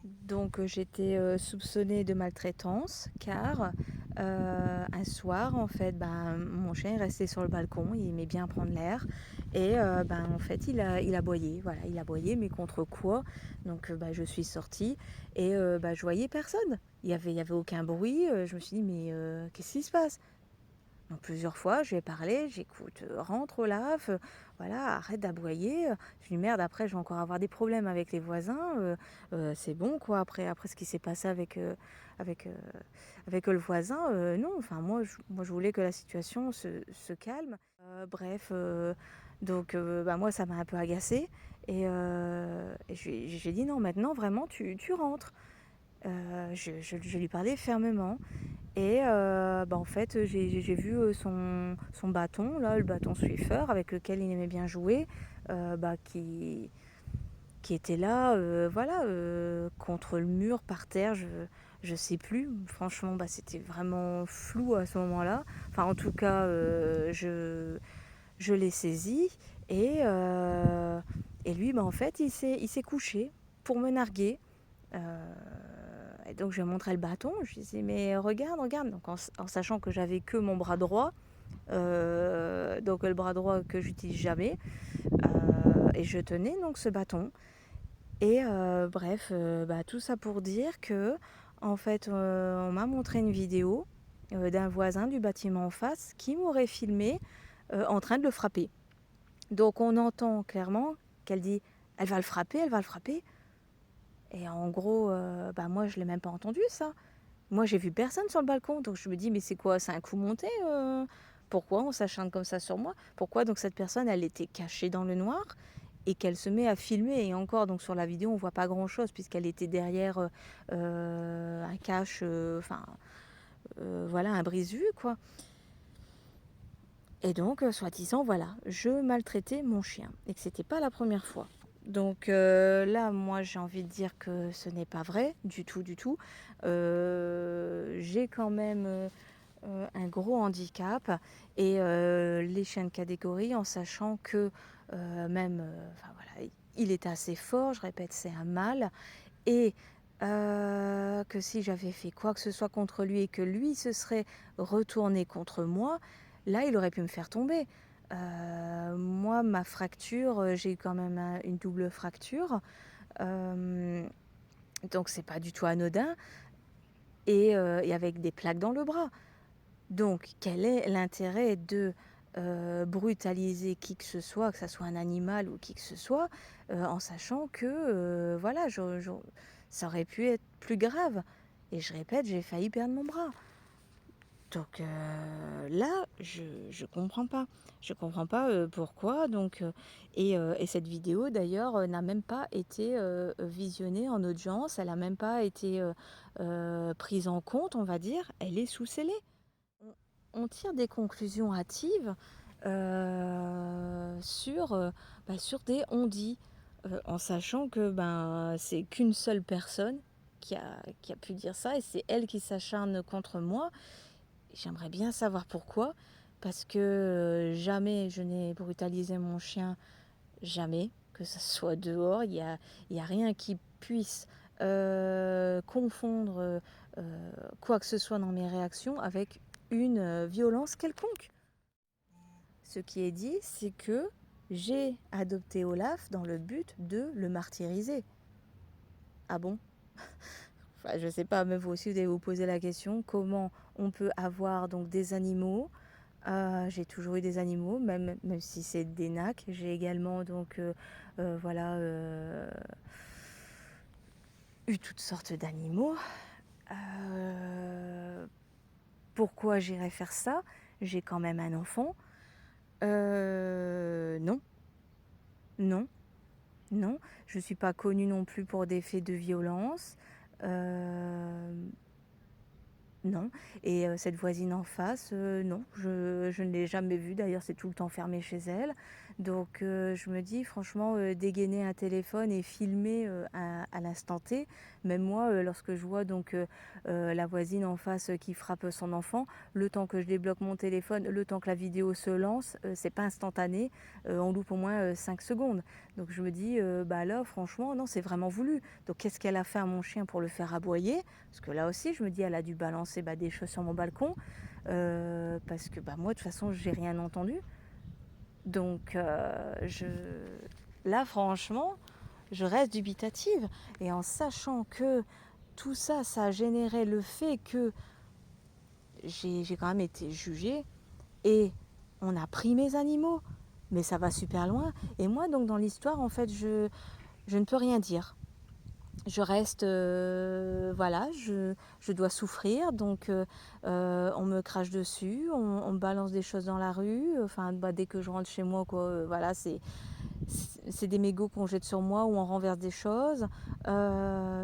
Donc j'étais, soupçonnée de maltraitance car, un soir en fait, ben, mon chien est resté sur le balcon, il aimait bien prendre l'air et ben, en fait il a aboyé, voilà, il a aboyé mais contre quoi? Donc bah, je suis sortie et bah, je voyais personne. Il y avait aucun bruit, je me suis dit: «Mais qu'est-ce qui se passe?» Donc plusieurs fois, je lui ai parlé, j'écoute, rentre Olaf, voilà, arrête d'aboyer. Je lui dis merde, après je vais encore avoir des problèmes avec les voisins, c'est bon quoi, après ce qui s'est passé avec, euh, avec le voisin, non, enfin moi je voulais que la situation se calme. Bref, donc bah, moi ça m'a un peu agacée et j'ai dit non, maintenant vraiment tu rentres. Je lui parlais fermement. Et bah, en fait, j'ai vu son bâton, là, le bâton Swiffer, avec lequel il aimait bien jouer, bah, qui était là, voilà, contre le mur, par terre, je sais plus. Franchement, bah, c'était vraiment flou à ce moment-là. Enfin, en tout cas, je l'ai saisi et lui, bah, en fait, il s'est couché pour me narguer. Et donc je lui ai montré le bâton, je lui disais mais regarde, regarde, donc en sachant que j'avais que mon bras droit, donc le bras droit que j'utilise jamais, et je tenais donc ce bâton. Et bref, bah, tout ça pour dire que en fait on m'a montré une vidéo d'un voisin du bâtiment en face qui m'aurait filmé en train de le frapper. Donc on entend clairement qu'elle dit elle va le frapper, elle va le frapper. Et en gros, bah moi je l'ai même pas entendu ça. Moi, j'ai vu personne sur le balcon, donc je me dis: «Mais c'est quoi? C'est un coup monté, Pourquoi on s'acharne comme ça sur moi?» Pourquoi donc cette personne, elle était cachée dans le noir et qu'elle se met à filmer et encore donc sur la vidéo, on voit pas grand-chose puisqu'elle était derrière, un cache, enfin, voilà, un brise-vue, quoi. Et donc, soi-disant, voilà, je maltraitais mon chien et que c'était pas la première fois. Donc là, moi, j'ai envie de dire que ce n'est pas vrai du tout, du tout. J'ai quand même, un gros handicap et les chiens de catégorie en sachant que, même, enfin voilà, il est assez fort, je répète, c'est un mâle et que si j'avais fait quoi que ce soit contre lui et que lui se serait retourné contre moi, là, il aurait pu me faire tomber. Moi, ma fracture, j'ai eu quand même une double fracture, hem, donc c'est pas du tout anodin et avec des plaques dans le bras. Donc quel est l'intérêt de, brutaliser qui que ce soit, que ça soit un animal ou qui que ce soit, en sachant que, voilà, ça aurait pu être plus grave et je répète, j'ai failli perdre mon bras. Donc là, je comprends pas. Je comprends pas, pourquoi donc et cette vidéo d'ailleurs, n'a même pas été, visionnée en audience. Elle a même pas été, prise en compte, on va dire. Elle est sous scellé. On on tire des conclusions hâtives, sur, bah, sur des on-dit, en sachant que, ben, c'est qu'une seule personne qui a pu dire ça et c'est elle qui s'acharne contre moi. J'aimerais bien savoir pourquoi, parce que, jamais je n'ai brutalisé mon chien, jamais, que ça soit dehors. Il y a rien qui puisse, confondre, quoi que ce soit dans mes réactions avec une, violence quelconque. Ce qui est dit, c'est que j'ai adopté Olaf dans le but de le martyriser. Ah bon? Enfin, je sais pas, mais vous aussi, vous allez vous poser la question, comment on peut avoir donc des animaux. J'ai toujours eu des animaux, même si c'est des nacs. J'ai également donc voilà, eu toutes sortes d'animaux. Euh, Pourquoi j'irais faire ça? J'ai quand même un enfant. Non, non, non. Je suis pas connue non plus pour des faits de violence. Euh, Non. Et cette voisine en face, non, je ne l'ai jamais vue. D'ailleurs, c'est tout le temps fermé chez elle. Donc je me dis franchement, dégainer un téléphone et filmer, à l'instant T, même moi, lorsque je vois donc la voisine en face, qui frappe son enfant, le temps que je débloque mon téléphone, le temps que la vidéo se lance, c'est pas instantané, on loupe au moins, 5 secondes. Donc je me dis, bah là franchement non, c'est vraiment voulu. Donc qu'est-ce qu'elle a fait à mon chien pour le faire aboyer? Parce que là aussi je me dis elle a dû balancer, bah, des choses sur mon balcon, parce que, bah, moi de toute façon j'ai rien entendu. Donc là franchement, je reste dubitative et en sachant que tout ça, ça a généré le fait que j'ai quand même été jugée et on a pris mes animaux, mais ça va super loin. Et moi donc dans l'histoire en fait je ne peux rien dire. Je reste, voilà, je dois souffrir, donc on me crache dessus, on me balance des choses dans la rue, enfin bah, dès que je rentre chez moi, quoi, voilà, c'est des mégots qu'on jette sur moi ou on renverse des choses,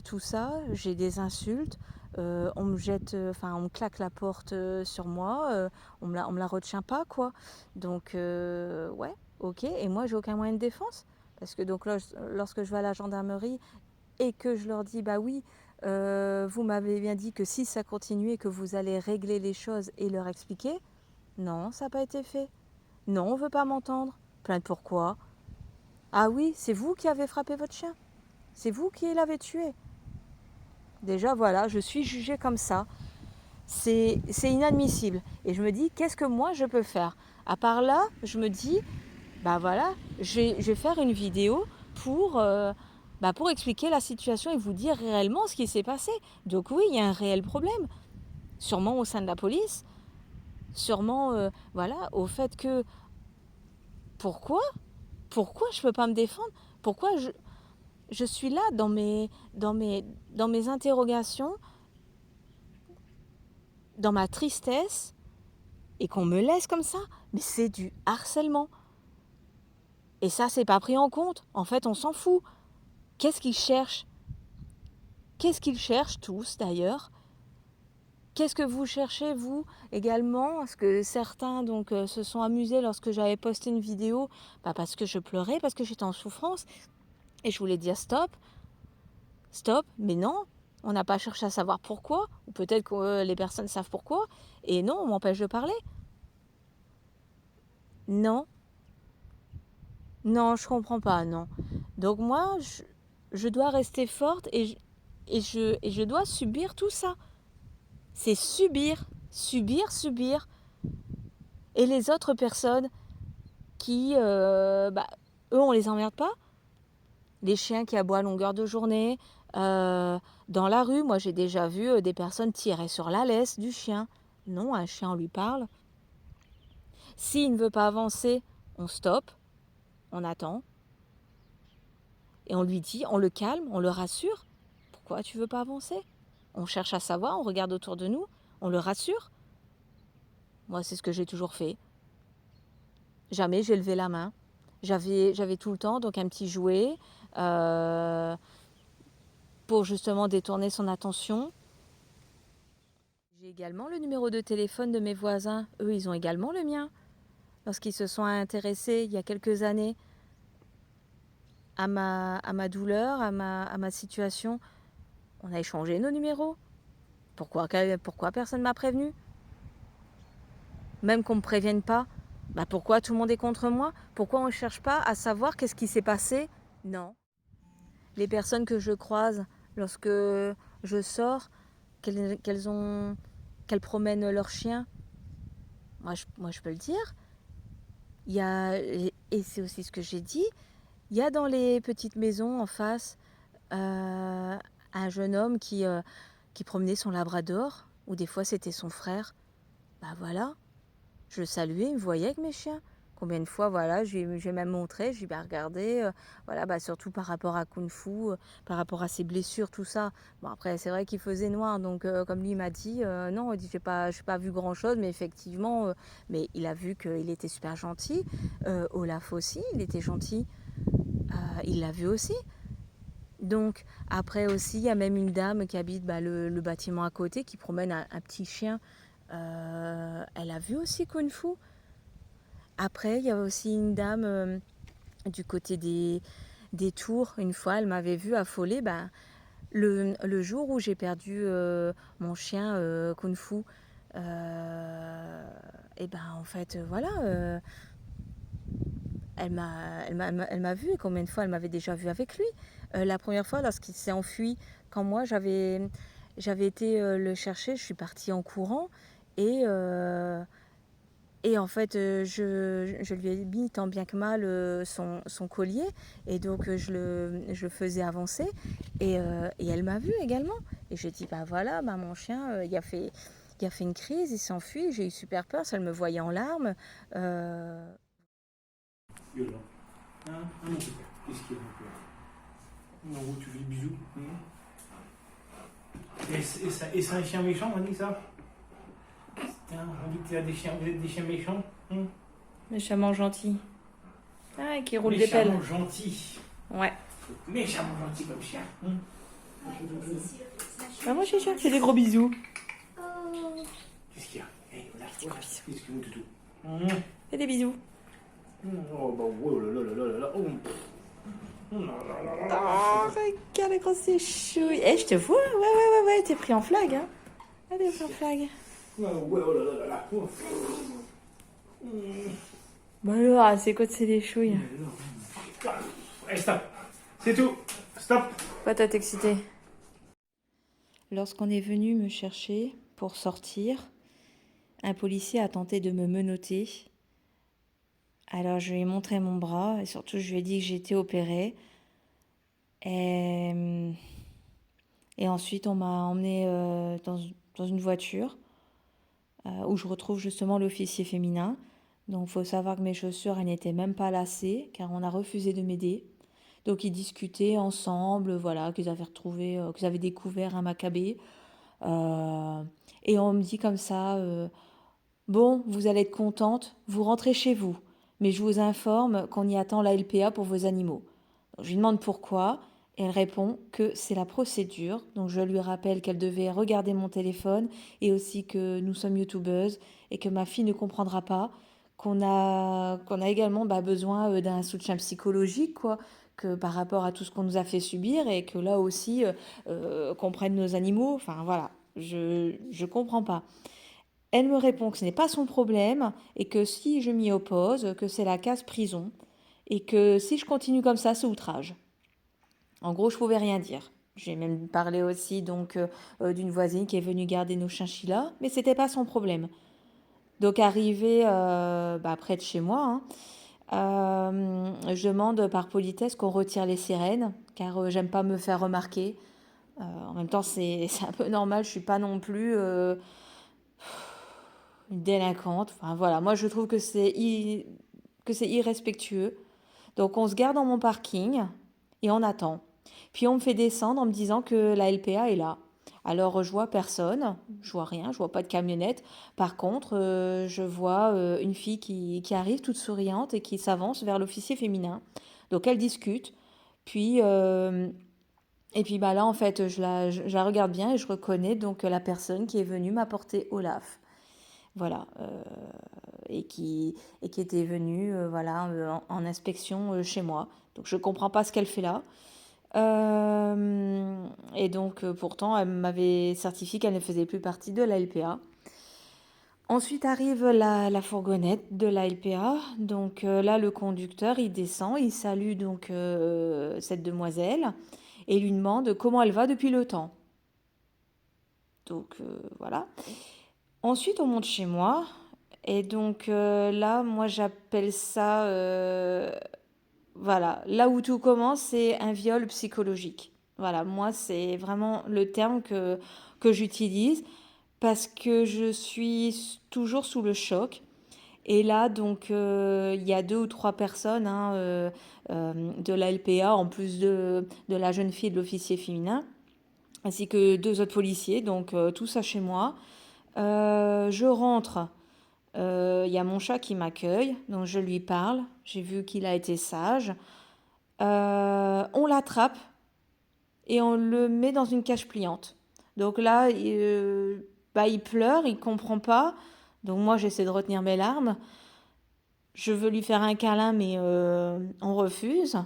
tout ça, j'ai des insultes, on me jette, enfin on me claque la porte sur moi, on me la retient pas, quoi. Donc ouais, ok, et moi j'ai aucun moyen de défense, parce que donc là, lorsque je vais à la gendarmerie, et que je leur dis bah oui, vous m'avez bien dit que si ça continuait, que vous allez régler les choses et leur expliquer. Non, ça n'a pas été fait. Non, on ne veut pas m'entendre. Plainte pourquoi? Ah oui, c'est vous qui avez frappé votre chien. C'est vous qui l'avez tué. Déjà voilà, je suis jugée comme ça. C'est inadmissible. Et je me dis, qu'est-ce que moi je peux faire? À part là, je me dis, bah voilà, je vais faire une vidéo pour, pour expliquer la situation et vous dire réellement ce qui s'est passé. Donc oui, il y a un réel problème, sûrement au sein de la police, sûrement voilà, au fait que pourquoi je ne peux pas me défendre? Pourquoi je suis là dans mes interrogations, dans ma tristesse, et qu'on me laisse comme ça? Mais c'est du harcèlement. Et ça, c'est pas pris en compte. En fait, on s'en fout. Qu'est-ce qu'ils cherchent? Qu'est-ce qu'ils cherchent tous d'ailleurs? Qu'est-ce que vous cherchez vous également? Parce que certains donc se sont amusés lorsque j'avais posté une vidéo, parce que je pleurais, parce que j'étais en souffrance et je voulais dire stop, stop, mais non, on n'a pas cherché à savoir pourquoi, ou peut-être que les personnes savent pourquoi, et non, on m'empêche de parler. Non, non, je comprends pas, non. Donc moi, je dois rester forte et je dois subir tout ça. C'est subir, subir, subir. Et les autres personnes qui, eux, on les emmerde pas. Les chiens qui aboient à longueur de journée. Dans la rue, moi, j'ai déjà vu des personnes tirer sur la laisse du chien. Non, un chien, on lui parle. S'il ne veut pas avancer, on stoppe, on attend. Et on lui dit, on le calme, on le rassure. Pourquoi tu veux pas avancer? On cherche à savoir, on regarde autour de nous, on le rassure. Moi, c'est ce que j'ai toujours fait. Jamais j'ai levé la main. J'avais tout le temps donc un petit jouet pour justement détourner son attention. J'ai également le numéro de téléphone de mes voisins. Eux, ils ont également le mien. Lorsqu'ils se sont intéressés il y a quelques années à ma douleur, à ma situation, on a échangé nos numéros. Pourquoi personne ne m'a prévenu? Même qu'on ne me prévienne pas. Pourquoi tout le monde est contre moi? Pourquoi on ne cherche pas à savoir qu'est-ce qui s'est passé? Non. Les personnes que je croise lorsque je sors, qu'elles promènent leurs chiens, moi je peux le dire. Il y a, et c'est aussi ce que j'ai dit, il y a dans les petites maisons en face un jeune homme qui promenait son labrador, ou des fois c'était son frère. Voilà, je le saluais, il me voyait avec mes chiens. Combien de fois, voilà, j'ai même montré, j'ai regardez, voilà, surtout par rapport à Kung Fu, par rapport à ses blessures, tout ça. Bon, après, c'est vrai qu'il faisait noir, donc comme lui m'a dit, non, il dit, j'ai pas vu grand-chose, mais effectivement, mais il a vu qu'il était super gentil. Olaf aussi, il était gentil. Il l'a vu aussi. Donc, après aussi, il y a même une dame qui habite le bâtiment à côté, qui promène un petit chien. Elle a vu aussi Kung Fu. Après, il y a aussi une dame du côté des tours. Une fois, elle m'avait vue affolée. Ben, le jour où j'ai perdu mon chien Kung Fu, et ben en fait, voilà, elle m'a vue. Et combien de fois elle m'avait déjà vue avec lui? La première fois, lorsqu'il s'est enfui, quand moi j'avais été le chercher, je suis partie en courant et en fait, je lui ai mis tant bien que mal son collier et donc je le faisais avancer et elle m'a vue également. Et j'ai dit, bah voilà, bah mon chien, il a fait une crise, il s'est enfui, j'ai eu super peur, ça elle me voyait en larmes. Euh, Violent. Hein? Ah non, c'est pas. Qu'est-ce qu'il y a donc en gros, tu fais le bisou. Et c'est un chien méchant, on dit ça? Putain, on dit que vous êtes des chiens méchants. Méchamment gentil. Ah, qui roule des pelles. Méchamment gentil. Ouais. Méchamment gentil comme chien. Bah moi, Chicha, fais des gros bisous. Qu'est-ce qu'il y a? Hey, voilà, qu'est-ce que vous, toutou? Fais des bisous. Oh, bah, oh là là là là là. Oh, Oh, regarde les grosses chouilles. Eh, je te vois. Ouais, t'es pris en flag, hein. Ah, t'es pris en flag. ouais, oh là là là là. Oh. Bah alors, c'est quoi de ces des chouilles? Allez, stop. C'est tout. Stop. Pas t'as t'exciter. Lorsqu'on est venu me chercher pour sortir, un policier a tenté de me menotter. Alors je lui ai montré mon bras et surtout je lui ai dit que j'étais opérée. Et ensuite on m'a emmenée dans une voiture où je retrouve justement l'officier féminin. Donc il faut savoir que mes chaussures elles n'étaient même pas lacées car on a refusé de m'aider. Donc ils discutaient ensemble, voilà, qu'ils avaient découvert un Maccabée. Et on me dit comme ça, bon, vous allez être contente, vous rentrez chez vous, mais je vous informe qu'on y attend la LPA pour vos animaux. Donc, je lui demande pourquoi, et elle répond que c'est la procédure. Donc je lui rappelle qu'elle devait regarder mon téléphone, et aussi que nous sommes youtubeuses, et que ma fille ne comprendra pas, qu'on a également besoin d'un soutien psychologique, quoi, que par rapport à tout ce qu'on nous a fait subir, et que là aussi, qu'on prenne nos animaux, enfin voilà, je comprends pas. Elle me répond que ce n'est pas son problème et que si je m'y oppose, que c'est la case prison et que si je continue comme ça, c'est outrage. En gros, je pouvais rien dire. J'ai même parlé aussi donc d'une voisine qui est venue garder nos chinchillas, mais c'était pas son problème. Donc arrivé près de chez moi, je demande par politesse qu'on retire les sirènes, car j'aime pas me faire remarquer. En même temps, c'est un peu normal, je suis pas non plus une délinquante. Enfin voilà, moi je trouve que c'est irrespectueux. Donc on se garde dans mon parking et on attend. Puis on me fait descendre en me disant que la LPA est là. Alors je vois personne, je vois rien, je vois pas de camionnette. Par contre, je vois une fille qui arrive toute souriante et qui s'avance vers l'officier féminin. Donc elle discute. Puis et puis là en fait je la regarde bien et je reconnais donc la personne qui est venue m'apporter Olaf. Voilà, et qui était venue voilà, en inspection chez moi. Donc je ne comprends pas ce qu'elle fait là. Et donc pourtant, elle m'avait certifié qu'elle ne faisait plus partie de la LPA. Ensuite arrive la fourgonnette de la LPA. Donc là, le conducteur, il descend, il salue donc cette demoiselle et lui demande comment elle va depuis le temps. Donc voilà. Ensuite, on monte chez moi. Et donc là, moi, j'appelle ça, voilà, là où tout commence, c'est un viol psychologique. Voilà, moi, c'est vraiment le terme que j'utilise parce que je suis toujours sous le choc. Et là, donc, il y a 2 ou 3 personnes de la LPA, en plus de la jeune fille et de l'officier féminin, ainsi que 2 autres policiers, donc tout ça chez moi. Je rentre. Il y a mon chat qui m'accueille, donc je lui parle. J'ai vu qu'il a été sage. On l'attrape et on le met dans une cage pliante. Donc là, il pleure, il comprend pas. Donc moi, j'essaie de retenir mes larmes. Je veux lui faire un câlin, mais on refuse.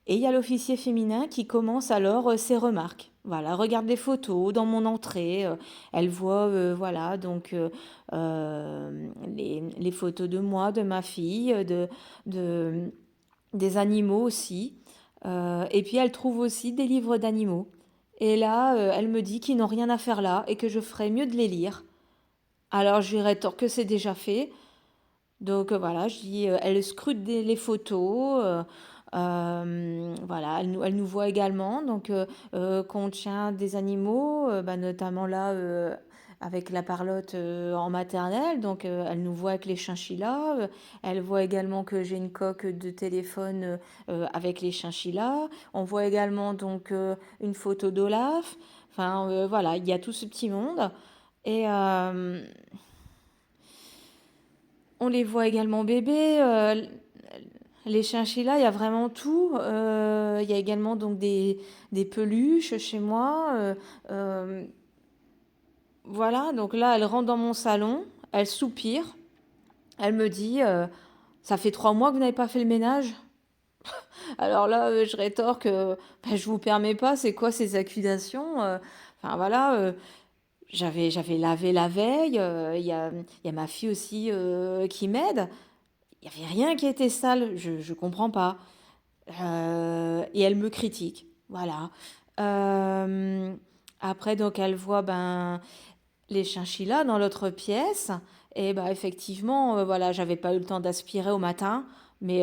Et il y a l'officier féminin qui commence alors ses remarques. Voilà, regarde les photos dans mon entrée. Elle voit, voilà, donc les photos de moi, de ma fille, de, des animaux aussi. Et puis elle trouve aussi des livres d'animaux. Et là, elle me dit qu'ils n'ont rien à faire là et que je ferais mieux de les lire. Alors je lui rétorque que c'est déjà fait. Donc voilà, je dis, elle scrute les photos. Voilà, elle nous voit également. Donc qu'on tient des animaux, bah, notamment là avec la parlotte en maternelle. Donc elle nous voit avec les chinchillas. Elle voit également que j'ai une coque de téléphone avec les chinchillas. On voit également donc une photo d'Olaf. Enfin voilà, il y a tout ce petit monde. Et on les voit également bébés. Les chinchillas, il y a vraiment tout. Il y a également donc des peluches chez moi. Euh, voilà, donc là, elle rentre dans mon salon, elle soupire, elle me dit ça fait 3 mois que vous n'avez pas fait le ménage. Alors là, je rétorque bah, je vous permets pas, c'est quoi ces accusations Enfin voilà, j'avais lavé la veille, il y a ma fille aussi qui m'aide. Il n'y avait rien qui était sale, je ne comprends pas. Et elle me critique, voilà. Euh, Après, donc, elle voit ben, les chinchillas dans l'autre pièce. Et bah, effectivement, voilà, j'avais pas eu le temps d'aspirer au matin. Mais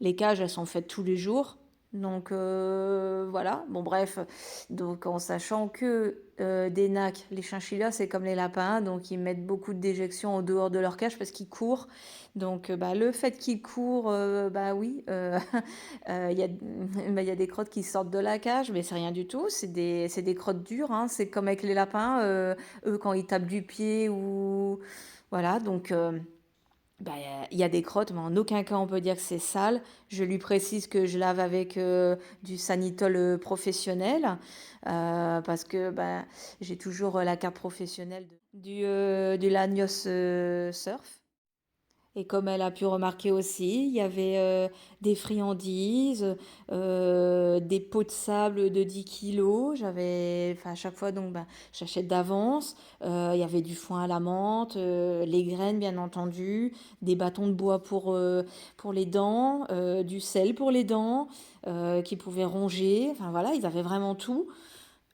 les cages, elles sont faites tous les jours. Donc voilà, bon bref, donc en sachant que des nacs, les chinchillas c'est comme les lapins, donc ils mettent beaucoup de déjections en dehors de leur cage parce qu'ils courent. Donc bah, le fait qu'ils courent, bah oui, il y a, bah, il y a des crottes qui sortent de la cage, mais c'est rien du tout, c'est des crottes dures, hein. C'est comme avec les lapins, eux quand ils tapent du pied ou... Voilà, donc bah, il y a des crottes, mais en aucun cas on peut dire que c'est sale. Je lui précise que je lave avec du Sanitol professionnel, parce que bah, j'ai toujours la carte professionnelle du Lanios Surf. Et comme elle a pu remarquer aussi, il y avait des friandises, des pots de sable de 10 kilos. J'avais, enfin, à chaque fois, donc, ben, j'achète d'avance. Il y avait du foin à la menthe, les graines, bien entendu, des bâtons de bois pour les dents, du sel pour les dents, qui pouvaient ronger. Enfin, voilà, ils avaient vraiment tout.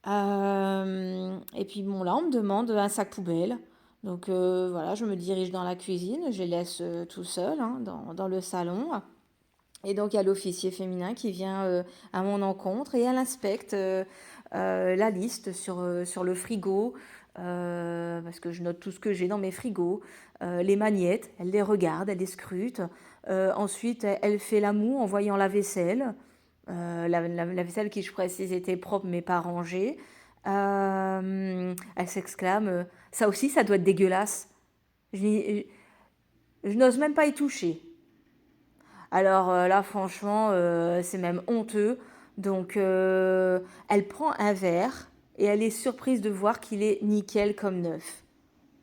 Et puis bon, là, on me demande un sac poubelle. Donc voilà, je me dirige dans la cuisine, je les laisse tout seul hein, dans le salon. Et donc il y a l'officier féminin qui vient à mon encontre et elle inspecte la liste sur le frigo, parce que je note tout ce que j'ai dans mes frigos, les magnettes, elle les regarde, elle les scrute. Ensuite, elle fait la moue en voyant la vaisselle. La vaisselle qui, je précise, était propre mais pas rangée. Elle s'exclame ça aussi, ça doit être dégueulasse. Je n'ose même pas y toucher. Alors là, franchement, c'est même honteux. Donc, elle prend un verre et elle est surprise de voir qu'il est nickel comme neuf.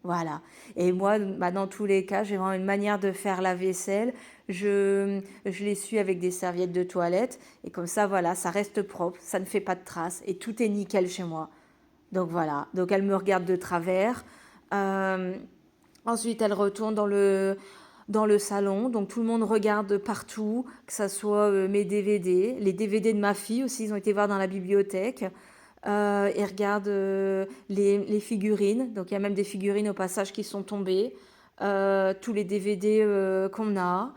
Voilà. Et moi, bah, dans tous les cas, j'ai vraiment une manière de faire la vaisselle. Je l'essuie avec des serviettes de toilette. Et comme ça, voilà, ça reste propre, ça ne fait pas de traces. Et tout est nickel chez moi. Donc voilà. Donc elle me regarde de travers. Euh, Ensuite, elle retourne dans le salon. Donc tout le monde regarde partout, que ce soit mes DVD, les DVD de ma fille aussi, ils ont été voir dans la bibliothèque. Ils regardent les figurines. Donc il y a même des figurines au passage qui sont tombées. Tous les DVD qu'on a.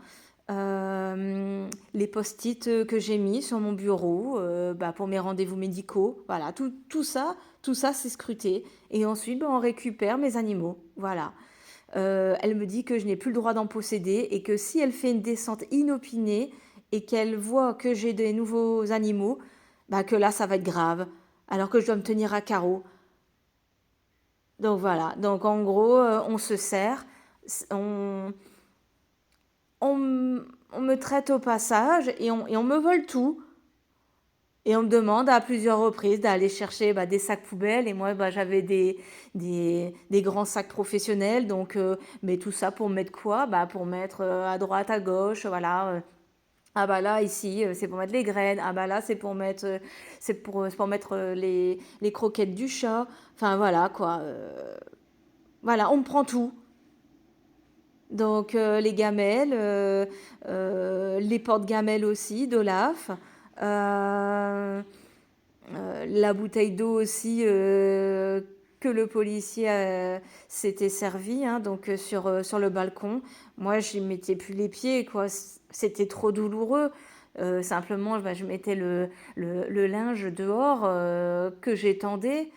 Les post-it que j'ai mis sur mon bureau bah, pour mes rendez-vous médicaux. Voilà, tout ça c'est scruté. Et ensuite, bah, on récupère mes animaux. Voilà. Elle me dit que je n'ai plus le droit d'en posséder et que si elle fait une descente inopinée et qu'elle voit que j'ai des nouveaux animaux, bah que là ça va être grave, alors que je dois me tenir à carreau. Donc voilà, donc en gros on se sert, on, on me traite au passage et on me vole tout. Et on me demande à plusieurs reprises d'aller chercher des sacs poubelles. Et moi, j'avais des grands sacs professionnels. Donc, mais tout ça pour mettre quoi? Pour mettre à droite, à gauche, voilà. Ah bah là, ici, c'est pour mettre les graines. Ah bah là, c'est pour mettre les croquettes du chat. Enfin, voilà, quoi. Voilà, on me prend tout. Donc, les gamelles, les porte-gamelles aussi, d'Olaf. Euh, la bouteille d'eau aussi que le policier s'était servi, hein, donc sur le balcon. Moi, je mettais plus les pieds, quoi. C'était trop douloureux. Simplement, je mettais le linge dehors que j'étendais.